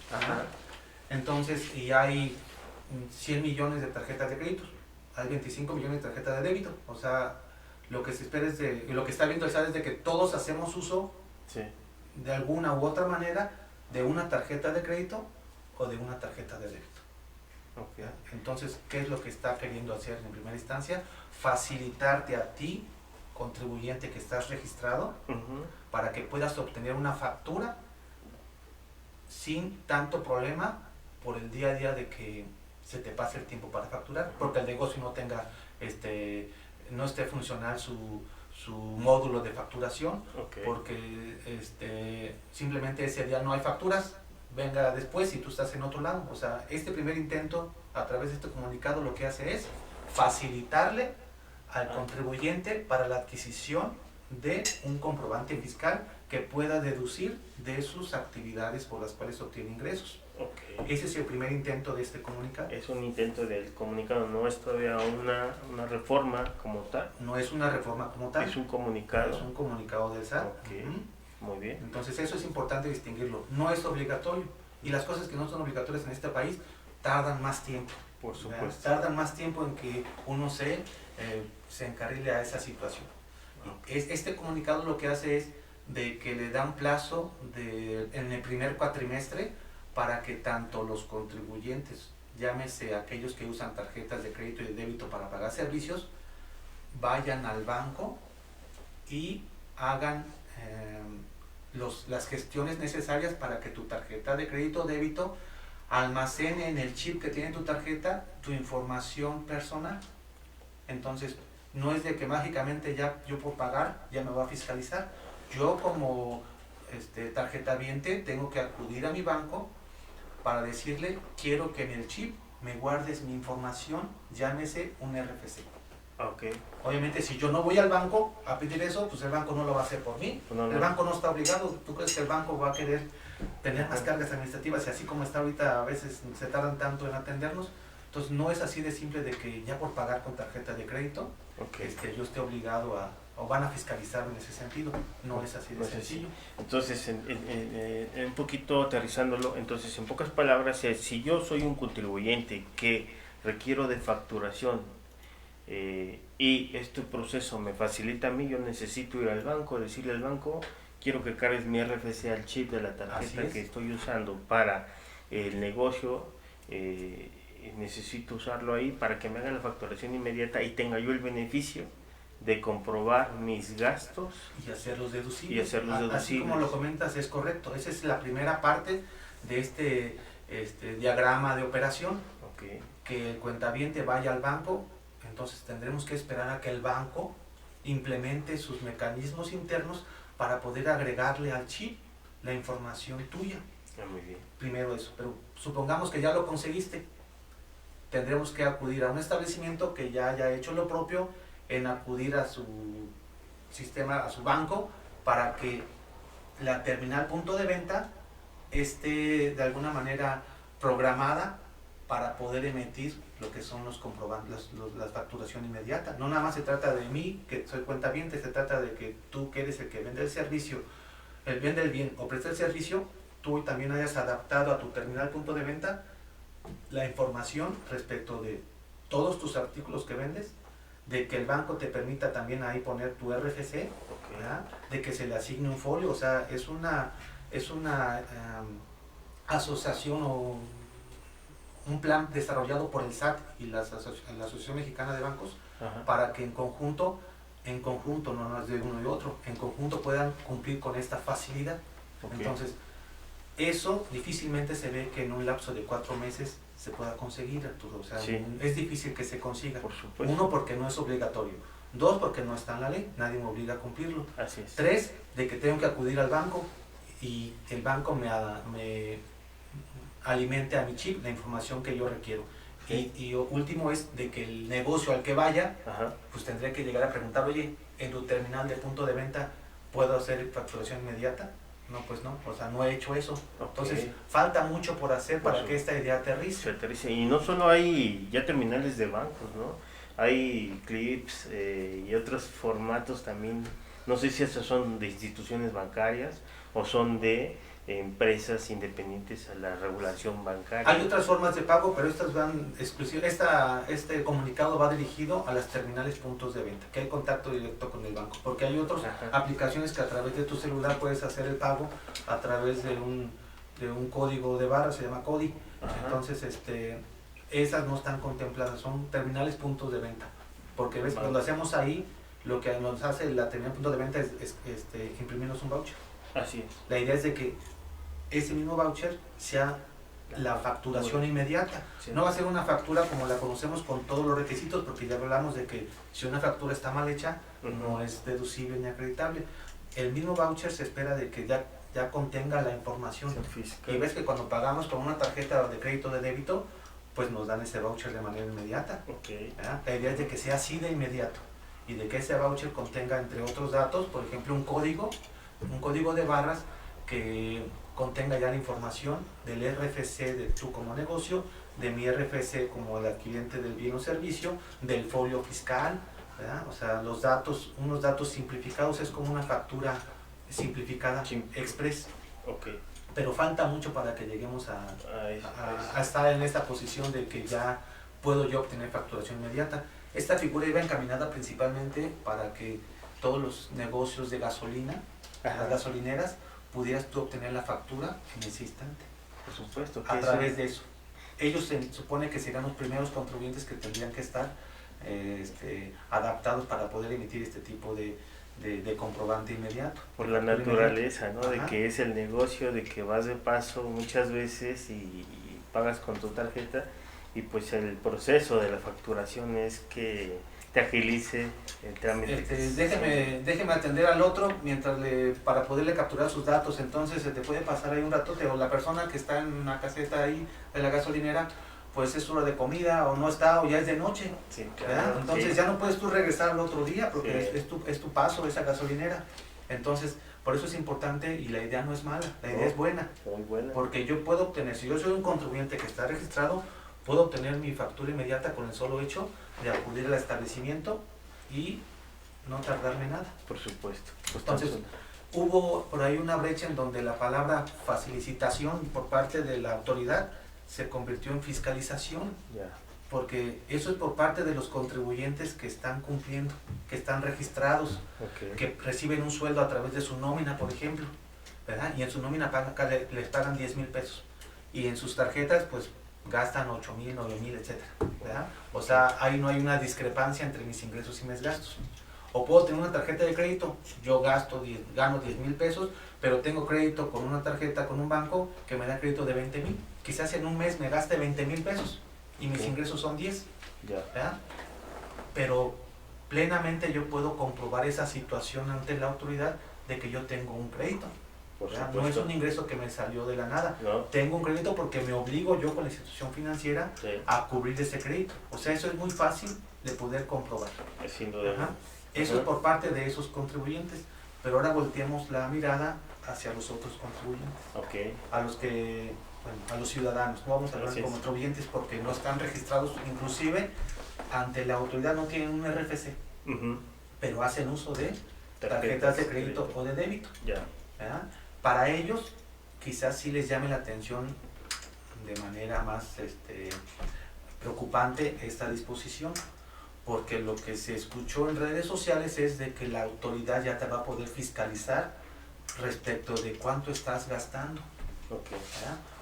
Entonces, y hay 100 millones de tarjetas de crédito, hay 25 millones de tarjetas de débito. O sea, lo que se espera lo que está viendo el SAT es de que todos hacemos uso de alguna u otra manera de una tarjeta de crédito o de una tarjeta de débito. Entonces, ¿qué es lo que está queriendo hacer en primera instancia? Facilitarte a ti, contribuyente que estás registrado, para que puedas obtener una factura sin tanto problema por el día a día de que se te pase el tiempo para facturar, porque el negocio no tenga no esté funcional su módulo de facturación, porque simplemente ese día no hay facturas, venga después y tú estás en otro lado. O sea, este primer intento a través de este comunicado lo que hace es facilitarle al contribuyente para la adquisición de un comprobante fiscal que pueda deducir de sus actividades por las cuales obtiene ingresos. Ese es el primer intento de este comunicado. Es un intento del comunicado, no es todavía una reforma como tal. No es una reforma como tal. Es un comunicado. Es un comunicado del SAT. Muy bien. Entonces eso es importante distinguirlo. No es obligatorio. Y las cosas que no son obligatorias en este país tardan más tiempo. Por supuesto. Tardan más tiempo en que uno se encarrile a esa situación. Este comunicado lo que hace es de que le da un plazo en el primer cuatrimestre para que tanto los contribuyentes, llámese aquellos que usan tarjetas de crédito y de débito para pagar servicios, vayan al banco y hagan las gestiones necesarias para que tu tarjeta de crédito o débito almacene en el chip que tiene tu tarjeta tu información personal. Entonces, no es de que mágicamente ya yo por pagar ya me va a fiscalizar. Yo como tarjetaviente tengo que acudir a mi banco para decirle, quiero que en el chip me guardes mi información, llámese un RFC. Okay. Obviamente, si yo no voy al banco a pedir eso, pues el banco no lo va a hacer por mí. El banco no está obligado. ¿Tú crees que el banco va a querer tener más cargas administrativas? Y así como está ahorita, a veces se tardan tanto en atendernos. Entonces, no es así de simple de que ya por pagar con tarjeta de crédito, yo esté obligado a, o van a fiscalizar en ese sentido. No es así de sencillo. Entonces, un poquito aterrizándolo, entonces, en pocas palabras, si yo soy un contribuyente que requiero de facturación, y este proceso me facilita a mí, yo necesito ir al banco, decirle al banco, quiero que cargues mi RFC al chip de la tarjeta que estoy usando para el negocio, necesito usarlo ahí para que me haga la facturación inmediata y tenga yo el beneficio de comprobar mis gastos y hacerlos deducibles. Así como lo comentas, es correcto. Esa es la primera parte de este diagrama de operación. Que el cuentaviente vaya al banco. Entonces tendremos que esperar a que el banco implemente sus mecanismos internos para poder agregarle al chip la información tuya. Muy bien. Primero eso, pero supongamos que ya lo conseguiste. Tendremos que acudir a un establecimiento que ya haya hecho lo propio en acudir a su sistema, a su banco, para que la terminal punto de venta esté de alguna manera programada para poder emitir lo que son los comprobantes, la facturación inmediata. No nada más se trata de mí, que soy cuentaviente, se trata de que tú, que eres el que vende el servicio, el vende el bien o presta el servicio, tú también hayas adaptado a tu terminal punto de venta la información respecto de todos tus artículos que vendes, de que el banco te permita también ahí poner tu RFC, de que se le asigne un folio, o sea, es una asociación o un plan desarrollado por el SAT y la Asociación Mexicana de Bancos. Ajá. Para que en conjunto, no es de uno y otro, en conjunto puedan cumplir con esta facilidad. Entonces, eso difícilmente se ve que en un lapso de 4 meses se pueda conseguir, Arturo. O sea, es difícil que se consiga. Por supuesto. 1, porque no es obligatorio. 2, porque no está en la ley, nadie me obliga a cumplirlo. Así es. 3, de que tengo que acudir al banco y el banco me alimente a mi chip la información que yo requiero. Y último es de que el negocio al que vaya, pues tendría que llegar a preguntar, oye, en tu terminal de punto de venta, ¿puedo hacer facturación inmediata? No, pues no, o sea, no he hecho eso. Entonces, falta mucho por hacer para que esta idea aterrice. Y no solo hay ya terminales de bancos, ¿no? Hay clips y otros formatos también. No sé si estos son de instituciones bancarias o son de empresas independientes a la regulación bancaria. Hay otras formas de pago, pero estas van exclusivas. Este comunicado va dirigido a las terminales puntos de venta, que hay contacto directo con el banco, porque hay otras aplicaciones que a través de tu celular puedes hacer el pago a través de un código de barra, se llama CODI. Entonces, esas no están contempladas, son terminales puntos de venta, porque ves, cuando hacemos ahí, lo que nos hace la terminal punto de venta es imprimirnos un voucher. Así es. La idea es de que ese mismo voucher sea la facturación inmediata. No va a ser una factura como la conocemos con todos los requisitos, porque ya hablamos de que si una factura está mal hecha, no es deducible ni acreditable. El mismo voucher se espera de que ya contenga la información. Y ves que cuando pagamos con una tarjeta de crédito o de débito, pues nos dan ese voucher de manera inmediata. La idea es de que sea así de inmediato y de que ese voucher contenga, entre otros datos, por ejemplo, un código de barras que contenga ya la información del RFC de tú como negocio, de mi RFC como el adquiriente del bien o servicio, del folio fiscal, ¿verdad? O sea, unos datos simplificados, es como una factura simplificada, express. Pero falta mucho para que lleguemos a estar en esta posición de que ya puedo yo obtener facturación inmediata. Esta figura iba encaminada principalmente para que todos los negocios de gasolina, las gasolineras, pudieras tú obtener la factura en ese instante. Por supuesto. A través de eso. Ellos se supone que serán los primeros contribuyentes que tendrían que estar adaptados para poder emitir este tipo de comprobante inmediato. Por la naturaleza, ¿no? De que es el negocio, de que vas de paso muchas veces y pagas con tu tarjeta y pues el proceso de la facturación es que te agilice el trámite. Déjeme atender al otro para poderle capturar sus datos. Entonces se te puede pasar ahí un ratote, o la persona que está en una caseta ahí de la gasolinera, pues es hora de comida o no está, o ya es de noche. Sí, claro, entonces sí. ya no puedes tú regresar al otro día porque Sí. es tu paso, esa gasolinera. Entonces, por eso es importante, y la idea no es mala, la idea es buena. Muy buena. Porque yo puedo obtener, si yo soy un contribuyente que está registrado, puedo obtener mi factura inmediata con el solo hecho de acudir al establecimiento y no tardarme nada. Por supuesto. Pues Entonces, hubo por ahí una brecha en donde la palabra facilitación por parte de la autoridad se convirtió en fiscalización, ya. porque eso es por parte de los contribuyentes que están cumpliendo, que están registrados, Okay. que reciben un sueldo a través de su nómina, por ejemplo, ¿verdad? Y en su nómina les pagan 10,000 pesos, y en sus tarjetas pues gastan 8,000, 9,000, etcétera, ¿verdad? O sea, ahí no hay una discrepancia entre mis ingresos y mis gastos. O puedo tener una tarjeta de crédito, yo gano 10,000 pesos, pero tengo crédito con una tarjeta, con un banco que me da crédito de 20,000. Quizás en un mes me gaste 20,000 pesos y mis ingresos son 10, ya. ¿verdad? Pero plenamente yo puedo comprobar esa situación ante la autoridad de que yo tengo un crédito. No es un ingreso que me salió de la nada. No. Tengo un crédito porque me obligo yo con la institución financiera a cubrir ese crédito. O sea, eso es muy fácil de poder comprobar. Sin duda. Eso es por parte de esos contribuyentes. Pero ahora volteemos la mirada hacia los otros contribuyentes. Okay. A los ciudadanos. No vamos a hablar como contribuyentes porque no están registrados, inclusive ante la autoridad no tienen un RFC, pero hacen uso de tarjetas de crédito o de débito. Ya. ¿Verdad? Para ellos quizás sí les llame la atención de manera más preocupante esta disposición, porque lo que se escuchó en redes sociales es de que la autoridad ya te va a poder fiscalizar respecto de cuánto estás gastando. Okay.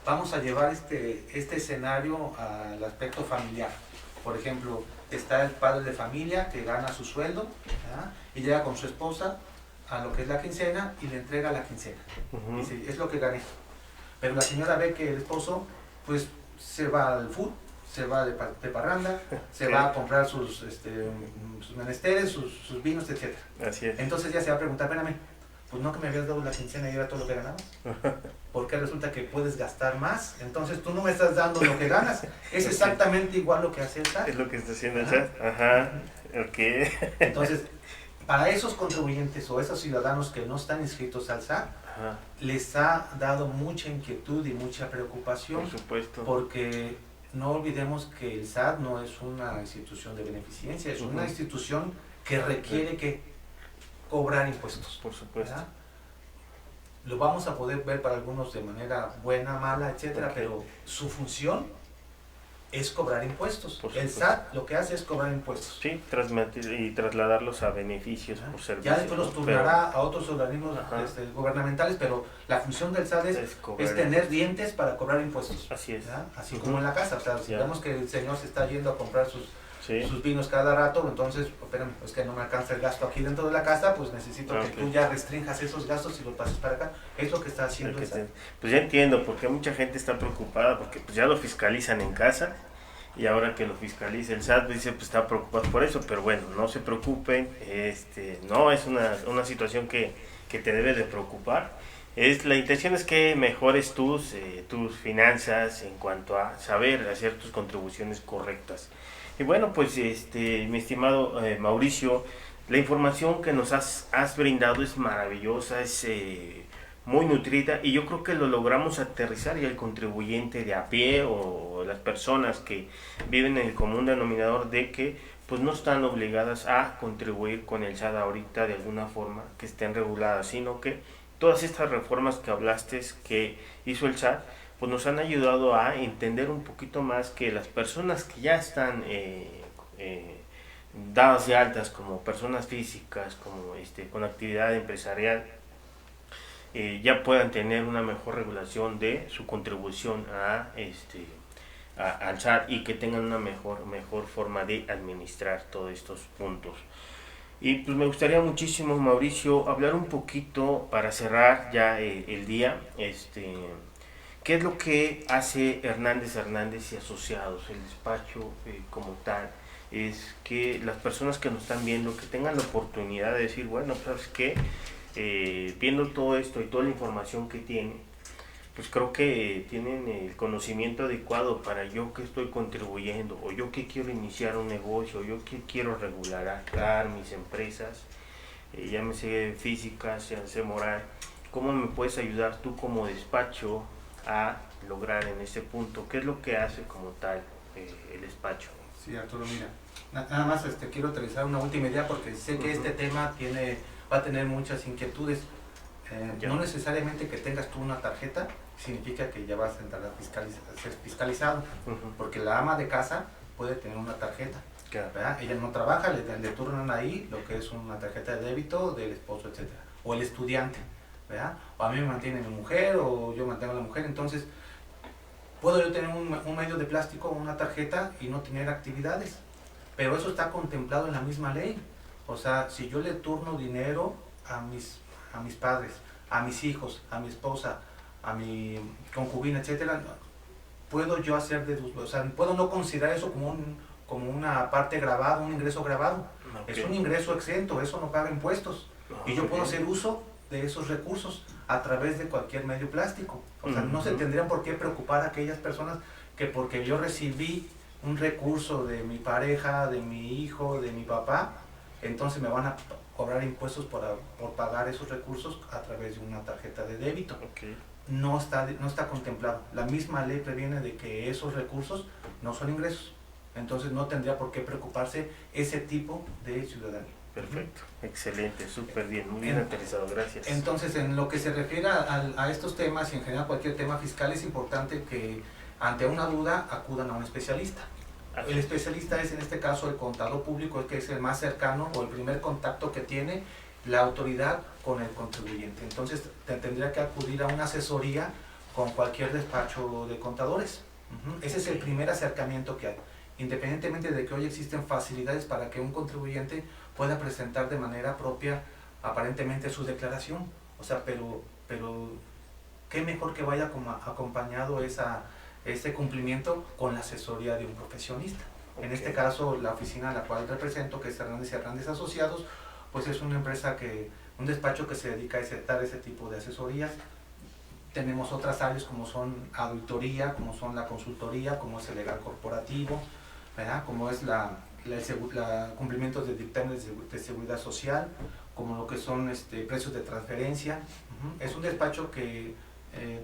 Vamos a llevar este escenario al aspecto familiar. Por ejemplo, está el padre de familia que gana su sueldo, ¿verdad? Y llega con su esposa a lo que es la quincena y le entrega la quincena. Dice, es lo que gané. Pero la señora ve que el esposo pues se va al food, se va de parranda, se va a comprar sus menesteres, sus vinos, etc. Así es. Entonces ya se va a preguntar, espérame, pues no que me habías dado la quincena y era todo lo que ganabas. Porque resulta que puedes gastar más, entonces tú no me estás dando lo que ganas. Es exactamente igual lo que hace el SAT. Es lo que está haciendo el SAT. Ajá. Ok. Entonces, para esos contribuyentes o esos ciudadanos que no están inscritos al SAT, les ha dado mucha inquietud y mucha preocupación. Por supuesto. Porque no olvidemos que el SAT no es una institución de beneficencia, es una institución que requiere que cobrar impuestos. Por supuesto. ¿Verdad? Lo vamos a poder ver para algunos de manera buena, mala, etcétera, pero su función es cobrar impuestos. El SAT lo que hace es cobrar impuestos. Sí, transmitir y trasladarlos a beneficios por servicios. Ya después los turnará a otros organismos gubernamentales, pero la función del SAT es tener dientes para cobrar impuestos. Así es. ¿Verdad? Así como en la casa. O sea, si vemos que el señor se está yendo a comprar sus vinos cada rato, entonces, espérame, es que no me alcanza el gasto aquí dentro de la casa, pues necesito que tú ya restringas esos gastos y los pases para acá. Es lo que está haciendo el SAT. Pues ya entiendo, porque mucha gente está preocupada, porque pues ya lo fiscalizan en casa, y ahora que lo fiscaliza el SAT, dice, pues está preocupado por eso, pero bueno, no se preocupen, no es una situación que te debe de preocupar. La intención es que mejores tus finanzas en cuanto a saber hacer tus contribuciones correctas. Y bueno, pues mi estimado Mauricio, la información que nos has brindado es maravillosa, es muy nutrida, y yo creo que lo logramos aterrizar, y el contribuyente de a pie o las personas que viven en el común denominador de que pues no están obligadas a contribuir con el SAT ahorita de alguna forma que estén reguladas, sino que todas estas reformas que hablaste que hizo el SAT pues nos han ayudado a entender un poquito más que las personas que ya están dadas de altas como personas físicas, como con actividad empresarial, ya puedan tener una mejor regulación de su contribución al SAT, y que tengan una mejor forma de administrar todos estos puntos. Y pues me gustaría muchísimo, Mauricio, hablar un poquito para cerrar ya el día, ¿Qué es lo que hace Hernández y Asociados, el despacho como tal? Es que las personas que nos están viendo, que tengan la oportunidad de decir, bueno, ¿sabes qué? Viendo todo esto y toda la información que tiene, pues creo que tienen el conocimiento adecuado para yo que estoy contribuyendo, o yo que quiero iniciar un negocio, o yo que quiero regularizar mis empresas, llámese físicas, llámese moral. ¿Cómo me puedes ayudar tú como despacho a lograr en ese punto? ¿Qué es lo que hace como tal el despacho? Sí, Arturo, mira, nada más quiero utilizar una última idea porque sé que este tema va a tener muchas inquietudes. No necesariamente que tengas tú una tarjeta significa que ya vas a entrar a ser fiscalizado, porque la ama de casa puede tener una tarjeta. ¿Verdad? Ella no trabaja, le turnan ahí lo que es una tarjeta de débito del esposo, etcétera, o el estudiante, ¿verdad? O a mí me mantiene mi mujer o yo mantengo a la mujer. Entonces puedo yo tener un medio de plástico, una tarjeta y no tener actividades, pero eso está contemplado en la misma ley. O sea, si yo le turno dinero a mis padres, a mis hijos, a mi esposa, a mi concubina, etcétera, puedo yo hacer o sea, puedo no considerar eso como una parte grabada, un ingreso grabado. Okay. Es un ingreso exento, eso no paga impuestos. Y yo puedo hacer uso de esos recursos a través de cualquier medio plástico. O sea, no se tendrían por qué preocupar aquellas personas que porque yo recibí un recurso de mi pareja, de mi hijo, de mi papá, entonces me van a cobrar impuestos por pagar esos recursos a través de una tarjeta de débito. Okay. No está contemplado. La misma ley previene de que esos recursos no son ingresos. Entonces no tendría por qué preocuparse ese tipo de ciudadanía. Perfecto, excelente, súper bien, muy bien interesado, gracias. Entonces, en lo que se refiere a estos temas y en general cualquier tema fiscal, es importante que ante una duda acudan a un especialista. El especialista es en este caso el contador público, que es el más cercano o el primer contacto que tiene la autoridad con el contribuyente. Entonces tendría que acudir a una asesoría con cualquier despacho de contadores. Ese es el primer acercamiento que hay. Independientemente de que hoy existen facilidades para que un contribuyente pueda presentar de manera propia aparentemente su declaración. O sea, pero qué mejor que vaya acompañado ese cumplimiento con la asesoría de un profesionista. Okay. En este caso, la oficina a la cual represento, que es Hernández y Hernández Asociados, pues es una empresa un despacho que se dedica a dar ese tipo de asesorías. Tenemos otras áreas como son auditoría, como son la consultoría, como es el legal corporativo, ¿verdad? Como es cumplimiento de dictámenes de seguridad social, como lo que son precios de transferencia. Es un despacho que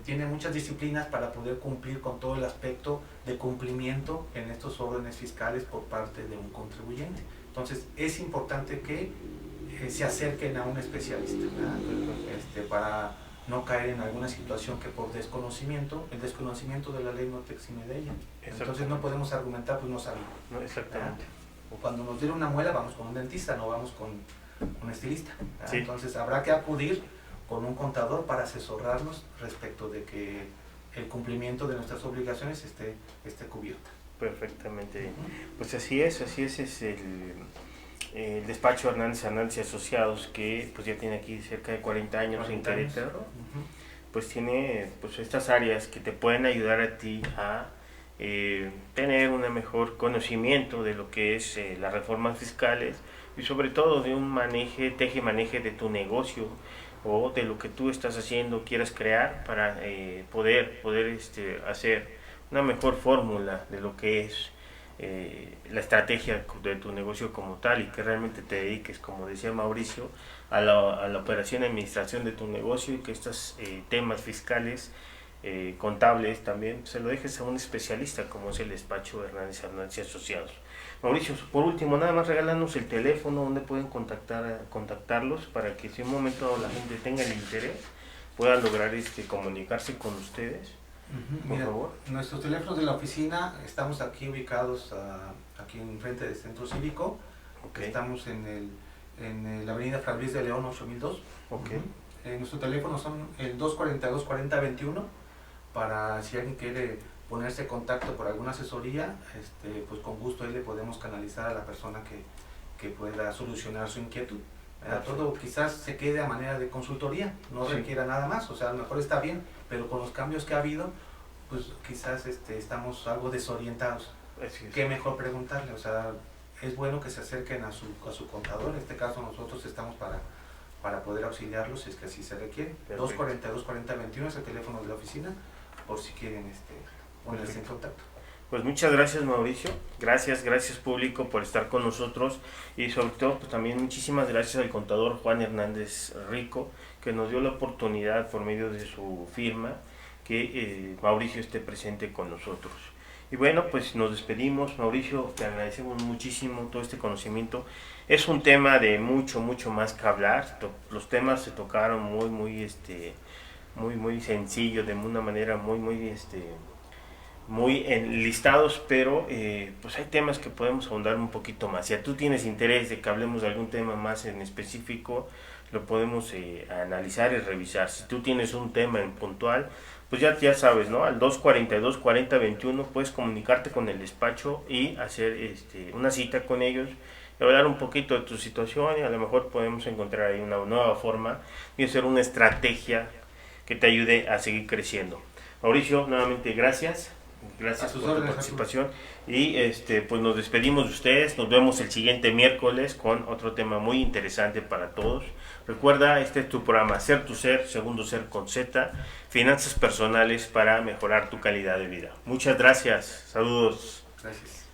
tiene muchas disciplinas para poder cumplir con todo el aspecto de cumplimiento en estos órdenes fiscales por parte de un contribuyente. Entonces es importante que se acerquen a un especialista, para no caer en alguna situación que por desconocimiento, el desconocimiento de la ley no te exime de ella. Entonces no podemos argumentar, pues no sabemos. No, exactamente. O cuando nos diera una muela vamos con un dentista, no vamos con un estilista. Sí. Entonces habrá que acudir con un contador para asesorarnos respecto de que el cumplimiento de nuestras obligaciones esté cubierta. Perfectamente bien. Pues así es el despacho Hernández y Asociados, que pues ya tiene aquí cerca de 40 años en Querétaro. Pues tiene pues estas áreas que te pueden ayudar a ti a tener un mejor conocimiento de lo que es las reformas fiscales y sobre todo de un teje-maneje de tu negocio o de lo que tú estás haciendo, quieras crear para poder hacer una mejor fórmula de lo que es la estrategia de tu negocio como tal y que realmente te dediques, como decía Mauricio, a la operación y administración de tu negocio y que estos temas fiscales, contables también, se lo dejes a un especialista como es el despacho Hernández y Asociados. Mauricio, por último, nada más regálanos el teléfono donde pueden contactarlos para que si un momento la gente tenga el interés pueda lograr comunicarse con ustedes. Por favor. Nuestros teléfonos de la oficina, estamos aquí ubicados aquí en frente del Centro Cívico. Okay. Estamos en la avenida Fray Luis de León 8002. Okay. Nuestros teléfonos son el 242-4021 para si alguien quiere ponerse en contacto por alguna asesoría, pues con gusto ahí le podemos canalizar a la persona que pueda solucionar su inquietud. Todo quizás se quede a manera de consultoría, no requiera nada más, o sea, a lo mejor está bien, pero con los cambios que ha habido, pues quizás estamos algo desorientados. Así es. ¿Qué mejor preguntarle? O sea, es bueno que se acerquen a su contador. En este caso nosotros estamos para poder auxiliarlos si es que así se requiere. Perfecto. 242-4021 es el teléfono de la oficina, por si quieren ponerse en contacto. Pues muchas gracias, Mauricio, gracias público por estar con nosotros, y sobre todo pues también muchísimas gracias al contador Juan Hernández Rico, que nos dio la oportunidad por medio de su firma que Mauricio esté presente con nosotros. Y bueno, pues nos despedimos. Mauricio, te agradecemos muchísimo todo este conocimiento. Es un tema de mucho más que hablar. Los temas se tocaron muy sencillo, de una manera muy enlistados, pero pues hay temas que podemos ahondar un poquito más. Si tú tienes interés de que hablemos de algún tema más en específico, lo podemos analizar y revisar. Si tú tienes un tema en puntual, pues ya sabes, ¿no? Al 242-4021 puedes comunicarte con el despacho y hacer una cita con ellos y hablar un poquito de tu situación, y a lo mejor podemos encontrar ahí una nueva forma y hacer una estrategia que te ayude a seguir creciendo. Mauricio, nuevamente gracias por tu participación, y pues nos despedimos de ustedes. Nos vemos el siguiente miércoles con otro tema muy interesante para todos. Recuerda, este es tu programa Ser tu Ser, Segundo Ser con Z, finanzas personales para mejorar tu calidad de vida. Muchas gracias, saludos. Gracias.